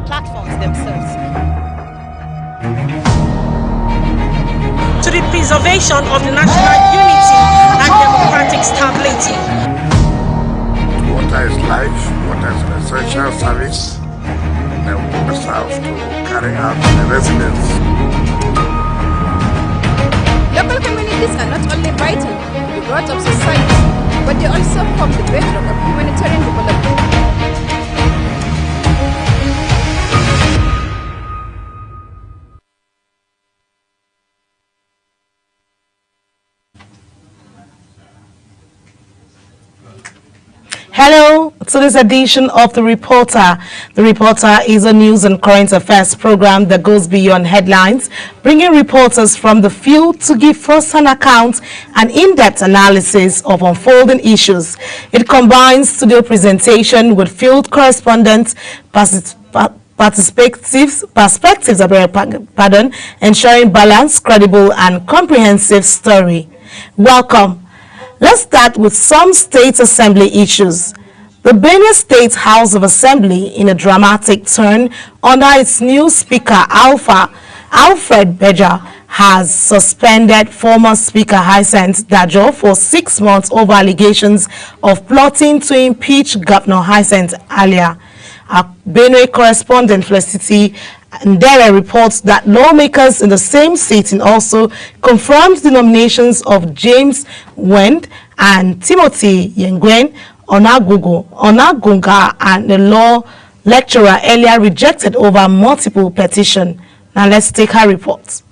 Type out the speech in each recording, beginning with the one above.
platforms themselves. To the preservation of the national unity and democratic stability. Water is life, water is an essential service, and we must have to carry out the residents. Local communities are not only vital to the growth of society, but they also form the bedrock of humanitarian development. Hello to this edition of The Reporter. The Reporter is a news and current affairs program that goes beyond headlines, bringing reporters from the field to give first-hand accounts and in-depth analysis of unfolding issues. It combines studio presentation with field correspondents, perspectives, ensuring balanced, credible, and comprehensive story. Welcome. Let's start with some state assembly issues. The Benue State House of Assembly, in a dramatic turn under its new Speaker Alfred Beja, has suspended former Speaker Hyacinth Dajo for 6 months over allegations of plotting to impeach Governor Hyacinth earlier. Our Benue correspondent Felicity Ndere reports that lawmakers in the same sitting also confirmed the nominations of James Wend and Timothy Yengwen Onagunga, and the law lecturer earlier rejected over multiple petitions. Now let's take her report.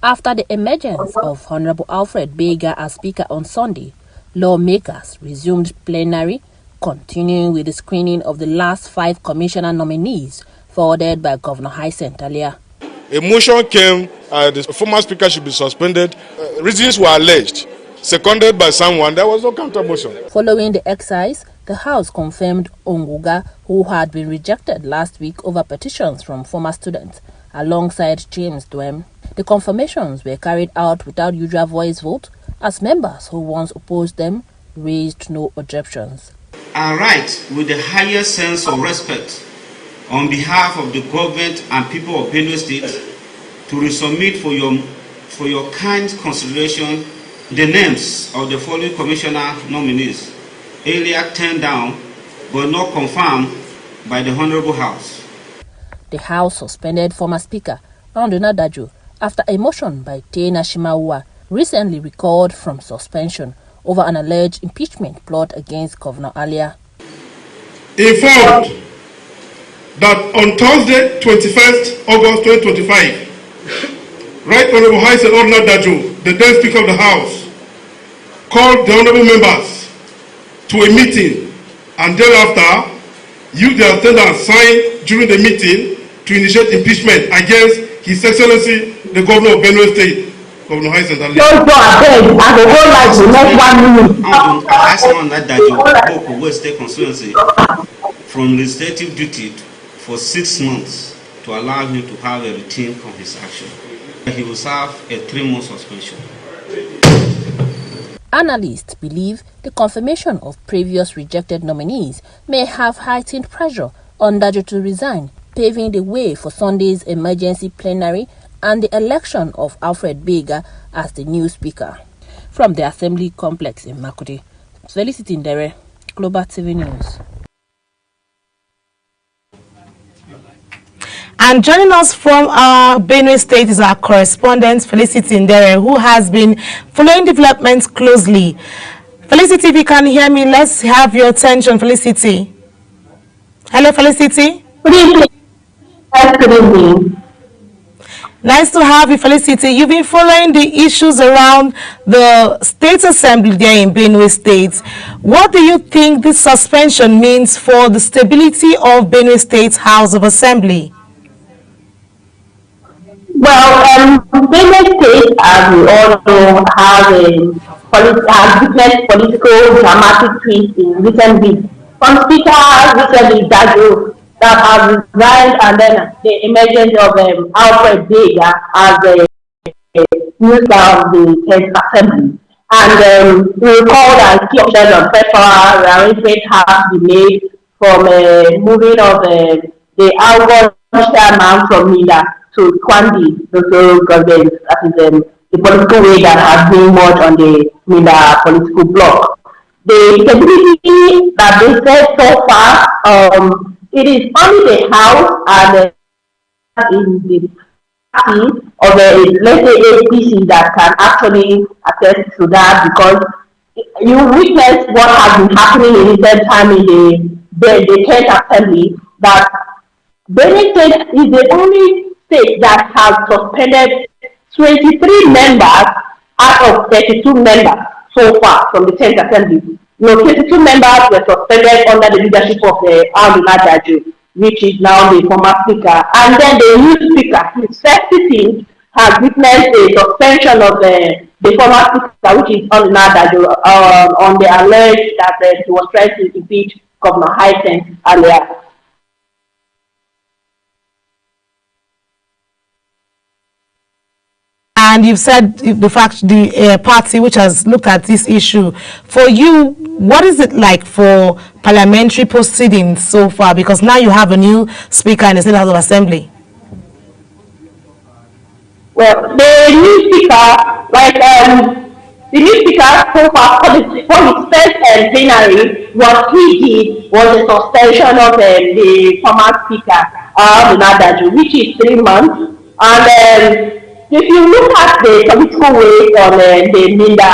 After the emergence of Honorable Alfred Bega as Speaker on Sunday, lawmakers resumed plenary, continuing with the screening of the last 5 commissioner nominees forwarded by Governor Hyacinth earlier. A motion came, the former speaker should be suspended. Reasons were alleged, seconded by someone. There was no counter motion. Following the exercise, the House confirmed Onguga, who had been rejected last week over petitions from former students, alongside James Dwem. The confirmations were carried out without usual voice vote, as members who once opposed them raised no objections. I write with the highest sense of respect on behalf of the government and people of Benue State to resubmit for your kind consideration the names of the following commissioner nominees, earlier turned down but not confirmed by the Honorable House. The House suspended former Speaker Anduna Dajo after a motion by Tena Shimawa recently recalled from suspension over an alleged impeachment plot against Governor Alia. Informed that on Thursday, 21st August 2025, Right Honorable Hyacinth Dajo, the then Speaker of the House, called the honorable members to a meeting and thereafter used their attendance sign during the meeting to initiate impeachment against His Excellency the Governor of Benue State, Governor Hyacinth Dajo. From legislative duty for 6 months to allow him to have a routine from his action. He will serve a 3-month suspension. Analysts believe the confirmation of previous rejected nominees may have heightened pressure on Dajo to resign, paving the way for Sunday's emergency plenary and the election of Alfred Bega as the new speaker. From the Assembly Complex in Makurdi, Felicity Ndere, Global TV News. And joining us from Benue State is our correspondent, Felicity Ndere, who has been following developments closely. Felicity, if you can hear me, let's have your attention, Felicity. Hello, Felicity. Good evening. Good evening. Nice to have you, Felicity. You've been following the issues around the State Assembly there in Benue State. What do you think this suspension means for the stability of Benue State's House of Assembly? Well, Benue State, as we all know, has witnessed political dramatic twists in recent weeks. Some speakers recently, Dajo, that has resigned, and then the emergence of Alfred Bega as the new Speaker of the State Assembly. And we recall that key options on federal arrangements have to be made from moving of the outgoing chairman from Mina to Kwandi, the local government, that is the political way that has been merged on the Mina political bloc. The stability that they said so far, it is only the House and in the party or the, let's say, APC that can actually attest to that, because you witness what has been happening in recent time in the 10th Assembly, that Benue State is the only state that has suspended 23 members out of 32 members so far from the 10th Assembly. 22 members were suspended under the leadership of the Aruna Daju, which is now the former speaker. And then the new speaker, his first sitting, has witnessed a suspension of the former speaker, which is Aruna Daju, on the alleged that he was trying to impeach Governor Hyten earlier. And you've said the fact the party which has looked at this issue, for you, what is it like for parliamentary proceedings so far? Because now you have a new speaker in the State House of Assembly. Well, the new speaker, the new speaker so far for his first plenary, what he did was a suspension of the former speaker, Aruna, which is 3 months. And if you look at the political way on the Minda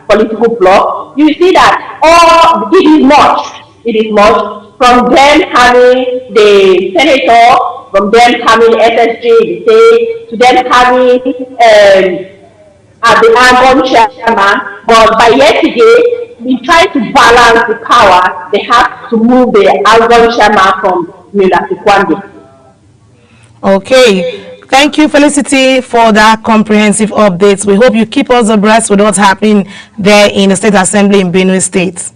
political bloc, you see that it is much from them having the senator, from them having the SSG, the state, to them having the Argon chairman. But by yesterday, we try to balance the power. They have to move the Argon chairman from Minda to Kwandi. Okay. Thank you, Felicity, for that comprehensive update. We hope you keep us abreast with what's happening there in the State Assembly in Benue State.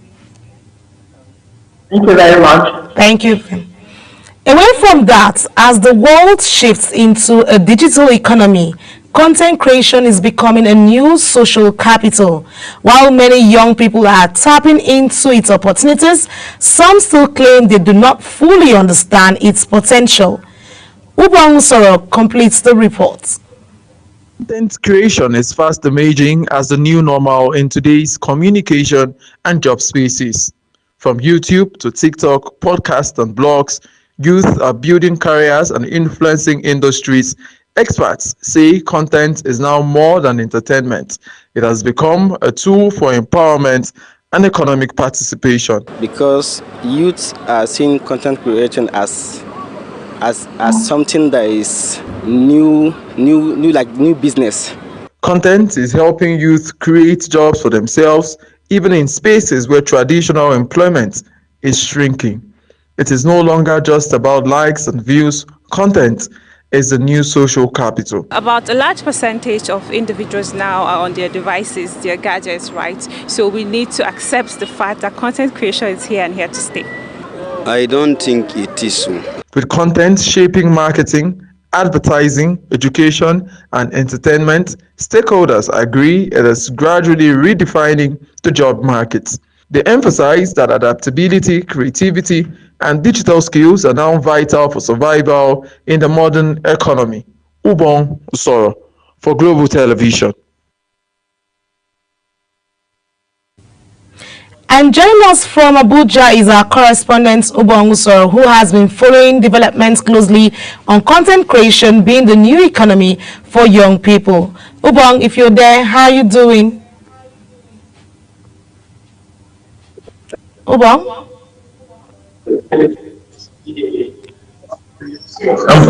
Thank you very much. Thank you. Away from that, as the world shifts into a digital economy, content creation is becoming a new social capital. While many young people are tapping into its opportunities, some still claim they do not fully understand its potential. Ubong Soro completes the report. Content creation is fast emerging as the new normal in today's communication and job spaces. From YouTube to TikTok, podcasts and blogs, youth are building careers and influencing industries. Experts say content is now more than entertainment. It has become a tool for empowerment and economic participation. Because youths are seeing content creation as something that is new business. Content is helping youth create jobs for themselves, even in spaces where traditional employment is shrinking. It is no longer just about likes and views. Content is the new social capital. About a large percentage of individuals now are on their devices, their gadgets, right? So we need to accept the fact that content creation is here and here to stay. I don't think it is so. With content shaping marketing, advertising, education, and entertainment, stakeholders agree it is gradually redefining the job market. They emphasize that adaptability, creativity, and digital skills are now vital for survival in the modern economy. Ubong Soro for Global Television. And joining us from Abuja is our correspondent Ubong Soro, who has been following developments closely on content creation being the new economy for young people. Ubong, if you're there, how are you doing? Ubong? I'm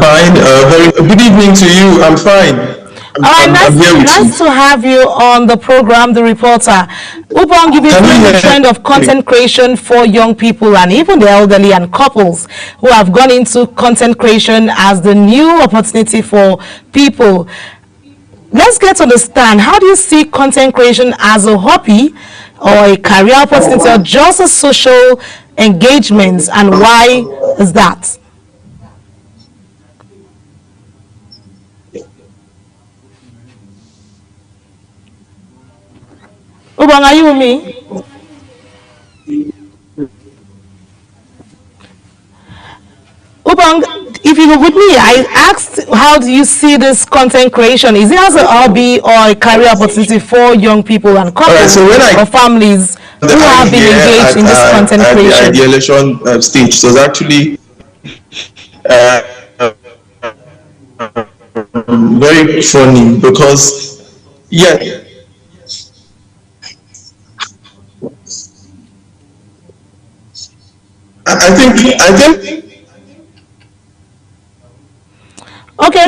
fine. Very good evening to you. I'm fine. Nice to have you on the program, The Reporter. Ubong, you've been following the trend of content creation for young people and even the elderly and couples who have gone into content creation as the new opportunity for people. Let's get to understand, how do you see content creation as a hobby or a career opportunity or just a social engagement, and why is that? Ubong, are you with me? Ubong, if you were with me, I asked, how do you see this content creation? Is it as a hobby or a career opportunity for young people and couples or families who have been engaged in this content creation? At the election stage, so it's actually very funny because, yeah. I think. Okay.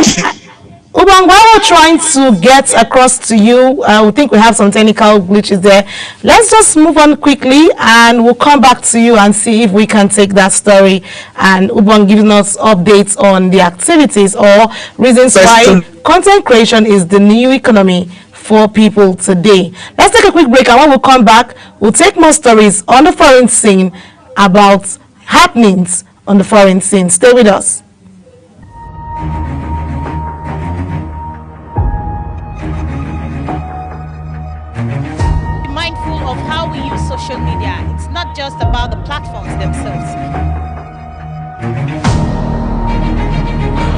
Ubang, while we're trying to get across to you, we think we have some technical glitches there. Let's just move on quickly and we'll come back to you and see if we can take that story. And Ubang giving us updates on the activities or reasons why content creation is the new economy for people today. Let's take a quick break, and when we come back, we'll take more stories on the foreign scene about happenings on the foreign scene. Stay with us. Be mindful of how we use social media. It's not just about the platforms themselves.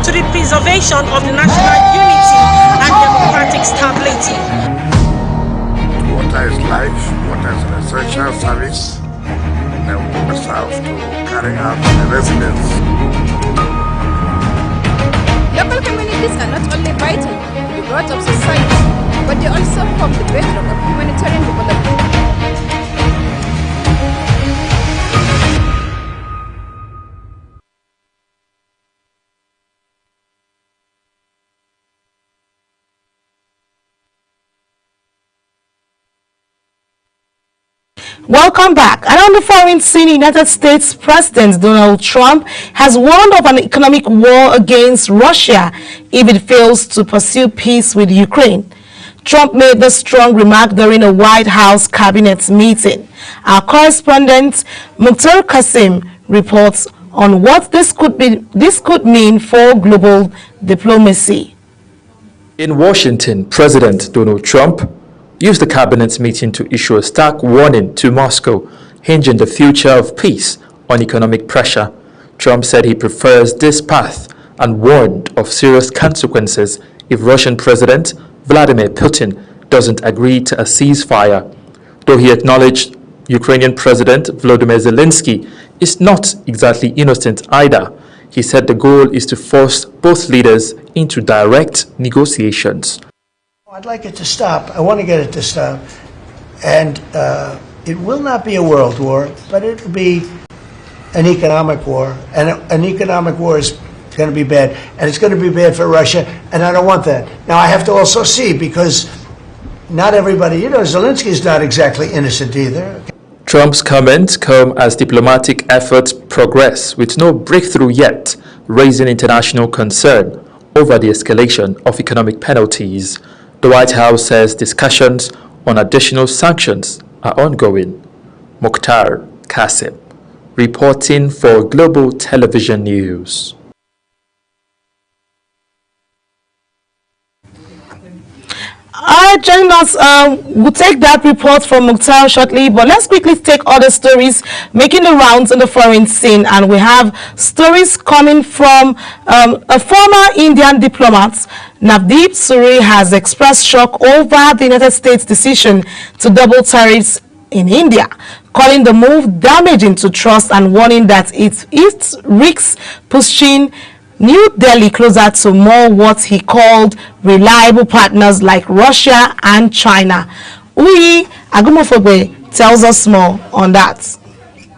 To the preservation of the national unity and democratic stability. Water is life, water is an essential service. Then we must have to carry out the residents. Local communities are not only vital to the growth of society, but they also form the bedrock of humanitarian development. Welcome back. And on the foreign scene, United States President Donald Trump has warned of an economic war against Russia if it fails to pursue peace with Ukraine. Trump made this strong remark during a White House cabinet meeting. Our correspondent Mukhtar Qasim reports on what this could mean for global diplomacy. In Washington, President Donald Trump used the cabinet meeting to issue a stark warning to Moscow, hinging the future of peace on economic pressure. Trump said he prefers this path and warned of serious consequences if Russian President Vladimir Putin doesn't agree to a ceasefire. Though he acknowledged Ukrainian President Volodymyr Zelensky is not exactly innocent either, he said the goal is to force both leaders into direct negotiations. I'd like it to stop. I want to get it to stop. And it will not be a world war, but it will be an economic war. And an economic war is going to be bad. And it's going to be bad for Russia, and I don't want that. Now, I have to also see, because not everybody, Zelensky is not exactly innocent either. Trump's comments come as diplomatic efforts progress with no breakthrough yet, raising international concern over the escalation of economic penalties. The White House says discussions on additional sanctions are ongoing. Mukhtar Qasim, reporting for Global Television News. Joining us, we'll take that report from Mukhtar shortly, but let's quickly take other stories making the rounds in the foreign scene. And we have stories coming from a former Indian diplomat. Navdeep Suri has expressed shock over the United States' decision to double tariffs in India, calling the move damaging to trust and warning that it risks pushing New Delhi closer to more what he called reliable partners like Russia and China. Uyi Agumofogbe tells us more on that.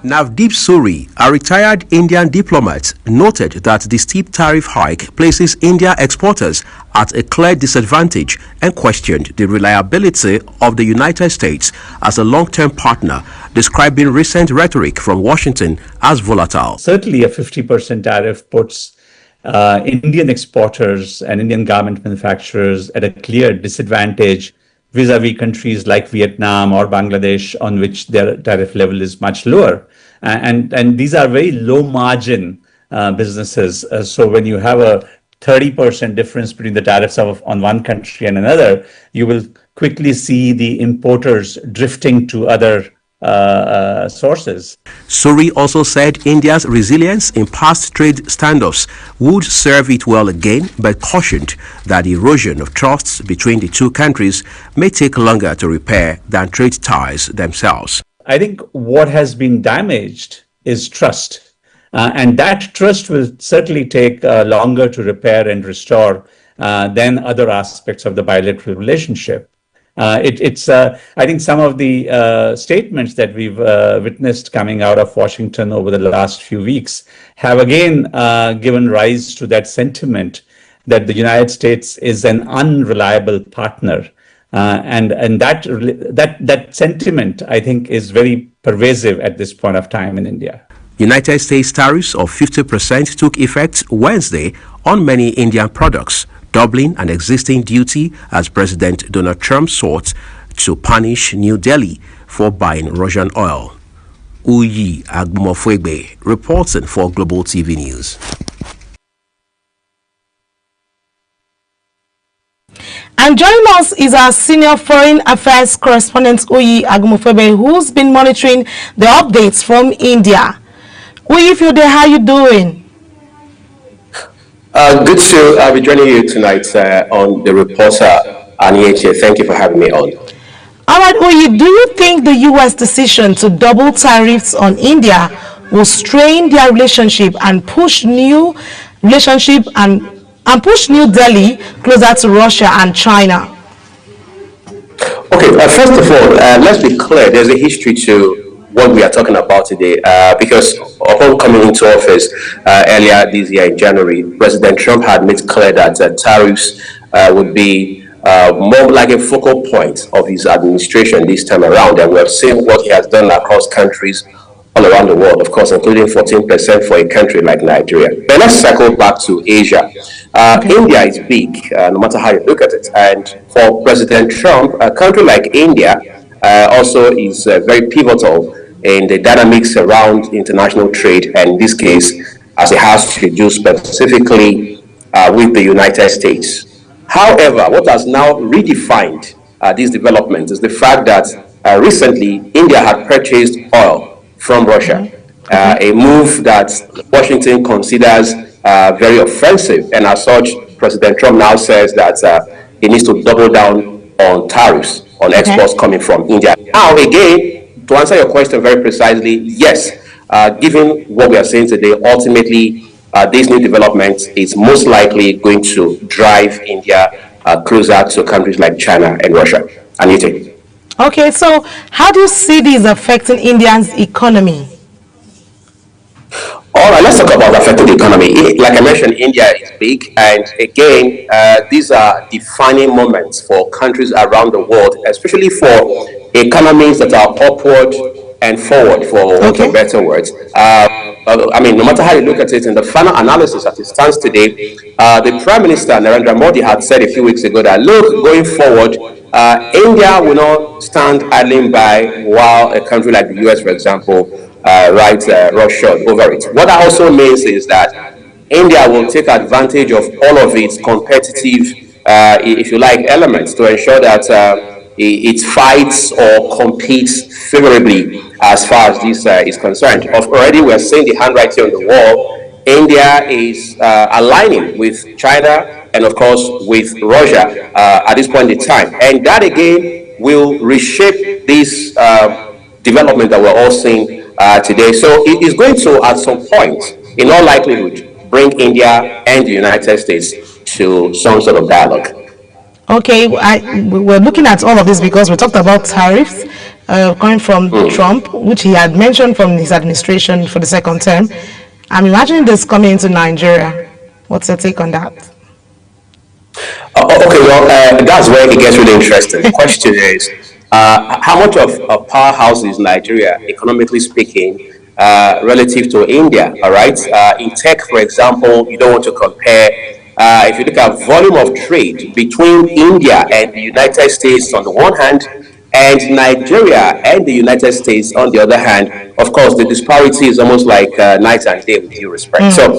Navdeep Suri, a retired Indian diplomat, noted that the steep tariff hike places India exporters at a clear disadvantage and questioned the reliability of the United States as a long-term partner, describing recent rhetoric from Washington as volatile. Certainly a 50% tariff puts Indian exporters and Indian garment manufacturers at a clear disadvantage vis-a-vis countries like Vietnam or Bangladesh, on which their tariff level is much lower. And these are very low margin businesses. So when you have a 30% difference between the tariffs on one country and another, you will quickly see the importers drifting to other sources. Suri also said India's resilience in past trade standoffs would serve it well again, but cautioned that the erosion of trusts between the two countries may take longer to repair than trade ties themselves. I think what has been damaged is trust. And that trust will certainly take longer to repair and restore than other aspects of the bilateral relationship. I think some of the statements that we've witnessed coming out of Washington over the last few weeks have again given rise to that sentiment that the United States is an unreliable partner. And that sentiment, I think, is very pervasive at this point of time in India. United States tariffs of 50% took effect Wednesday on many Indian products, doubling an existing duty as President Donald Trump sought to punish New Delhi for buying Russian oil. Uyi Agumofwegbe reporting for Global TV News. And joining us is our senior foreign affairs correspondent Uyi Agumofwegbe, who's been monitoring the updates from India. Uyi, if you're there, how you doing? Good to be joining you tonight on the reporter Aniyeche. Thank you for having me on. All right, Uyi, do you think the U.S. decision to double tariffs on India will strain their relationship and push New Delhi closer to Russia and China? Okay, first of all, let's be clear. There's a history to what we are talking about today, because upon coming into office earlier this year in January, President Trump had made clear that tariffs would be more like a focal point of his administration this time around, and we have seen what he has done across countries all around the world, of course, including 14% for a country like Nigeria. But let's circle back to Asia. India is big, no matter how you look at it, and for President Trump, a country like India also is very pivotal in the dynamics around international trade, and in this case, as it has to do specifically with the United States. However, what has now redefined this development is the fact that recently India had purchased oil from Russia, a move that Washington considers very offensive, and as such, President Trump now says that he needs to double down on tariffs on exports coming from India. Now, again, to answer your question very precisely, yes, given what we are saying today, ultimately, this new development is most likely going to drive India closer to countries like China and Russia. Anita. Okay, so how do you see this affecting India's economy? All right, let's talk about affecting the economy. Like I mentioned, India is big, and again, these are defining moments for countries around the world, especially for economies that are upward and forward, for want of better words. I mean, no matter how you look at it, in the final analysis as it stands today, the Prime Minister, Narendra Modi, had said a few weeks ago that, look, going forward, India will not stand idling by while a country like the US, for example, rides roughshod over it. What that also means is that India will take advantage of all of its competitive, if you like, elements to ensure that it fights or competes favorably as far as this is concerned. Already we are seeing the handwriting on the wall. India is aligning with China and of course with Russia at this point in time. And that again will reshape this development that we're all seeing today. So it is going to, at some point, in all likelihood, bring India and the United States to some sort of dialogue. Okay, we're looking at all of this because we talked about tariffs coming from Trump, which he had mentioned from his administration for the second term. I'm imagining this coming into Nigeria. What's your take on that? Okay, well, that's where it gets really interesting. The question is, how much of a powerhouse is Nigeria, economically speaking, relative to India, all right? In tech, for example, you don't want to compare. If you look at volume of trade between India and the United States on the one hand, and Nigeria and the United States on the other hand, of course, the disparity is almost like night and day with due respect. So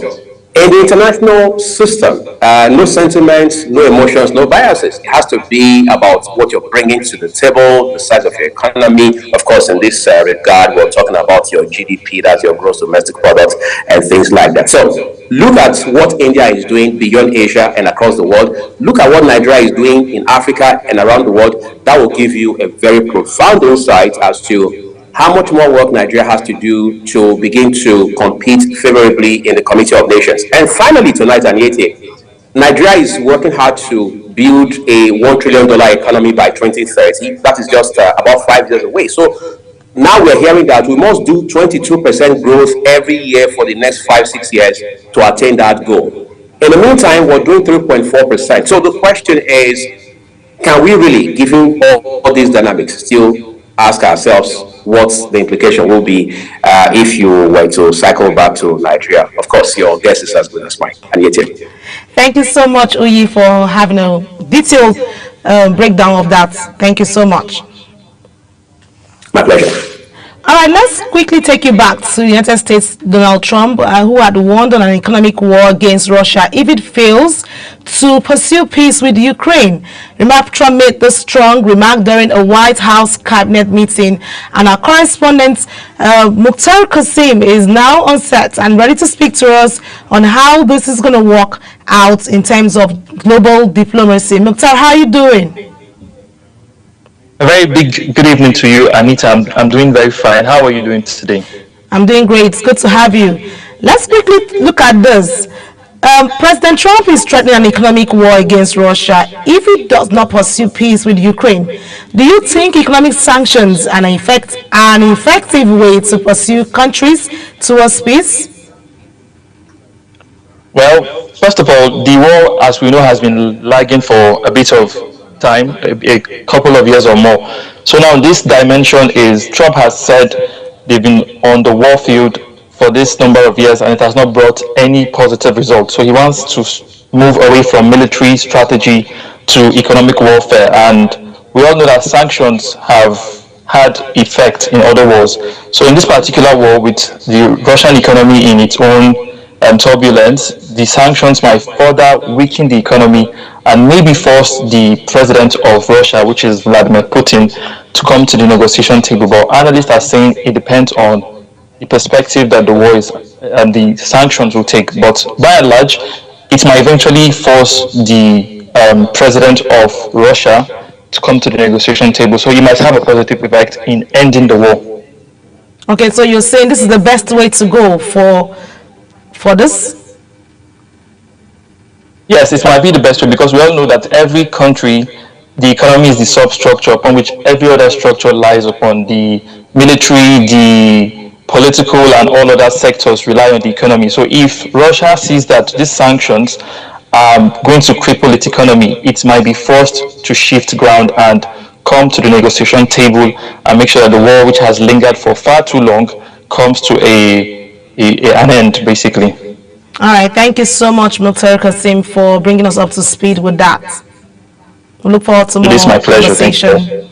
In the international system, no sentiments, no emotions, no biases. It has to be about what you're bringing to the table, the size of your economy. Of course, in this regard, we're talking about your GDP, that's your gross domestic product, and things like that. So look at what India is doing beyond Asia and across the world. Look at what Nigeria is doing in Africa and around the world. That will give you a very profound insight as to how much more work Nigeria has to do to begin to compete favorably in the Committee of Nations. And finally, tonight, Aniete, Nigeria is working hard to build a $1 trillion economy by 2030. That is just about 5 years away. So now we're hearing that we must do 22% growth every year for the next 5-6 years to attain that goal. In the meantime, we're doing 3.4%. So the question is, can we really, given all these dynamics, still ask ourselves what the implication will be if you were to cycle back to Nigeria? Of course, your guess is as good as mine. Aniete. Thank you so much, Uyi, for having a detailed breakdown of that. Thank you so much. My pleasure. All right, let's quickly take you back to the United States, Donald Trump, who had warned on an economic war against Russia if it fails to pursue peace with Ukraine. Remember, Trump made this strong remark during a White House cabinet meeting, and our correspondent, Mukhtar Qasim, is now on set and ready to speak to us on how this is going to work out in terms of global diplomacy. Mukhtar, how are you doing? A very big good evening to you, Anita. I'm doing very fine. How are you doing today? I'm doing great. It's good to have you. Let's quickly look at this. President Trump is threatening an economic war against Russia if it does not pursue peace with Ukraine. Do you think economic sanctions are an effective way to pursue countries towards peace? Well, first of all, the war, as we know, has been lagging for a bit of time, a couple of years or more. So now this dimension is, Trump has said they've been on the war field for this number of years and it has not brought any positive results. So he wants to move away from military strategy to economic warfare, and we all know that sanctions have had effect in other wars. So in this particular war, with the Russian economy in its own turbulence, the sanctions might further weaken the economy and maybe force the president of Russia, which is Vladimir Putin, to come to the negotiation table. But analysts are saying it depends on the perspective that the war is and the sanctions will take. But by and large, it might eventually force the president of Russia to come to the negotiation table. So you might have a positive effect in ending the war. Okay, so you're saying this is the best way to go for this? Yes, it might be the best way, because we all know that every country, the economy is the substructure upon which every other structure lies upon. The military, the political, and all other sectors rely on the economy. So if Russia sees that these sanctions are going to cripple its economy, it might be forced to shift ground and come to the negotiation table and make sure that the war, which has lingered for far too long, comes to an end, basically. All right, thank you so much, Mukhtar Qasim, for bringing us up to speed with that. We look forward to more It is my pleasure. conversation.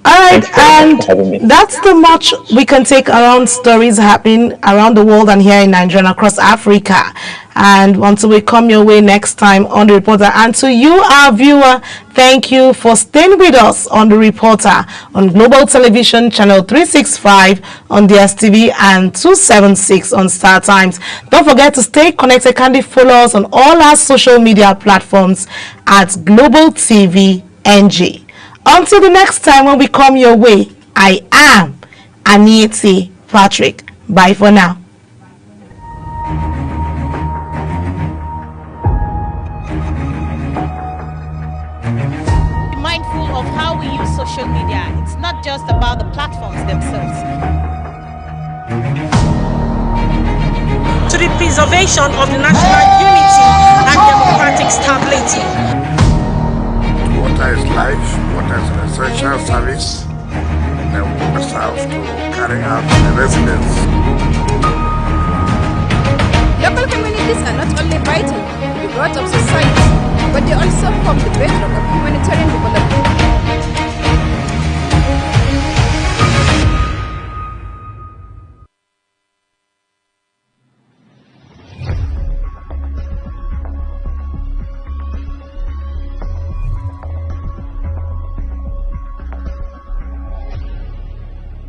All right, and that's the much we can take around stories happening around the world and here in Nigeria and across Africa. And until we come your way next time on The Reporter, and to you, our viewer, thank you for staying with us on The Reporter on Global Television Channel 365 on DSTV and 276 on Star Times. Don't forget to stay connected. Kindly follow us on all our social media platforms at Global TV NG. Until the next time when we come your way, I am Aniete Patrick. Bye for now. Be mindful of how we use social media. It's not just about the platforms themselves. To the preservation of the national unity and democratic stability. Water is life, water is an essential service, and we must have to carry out the residents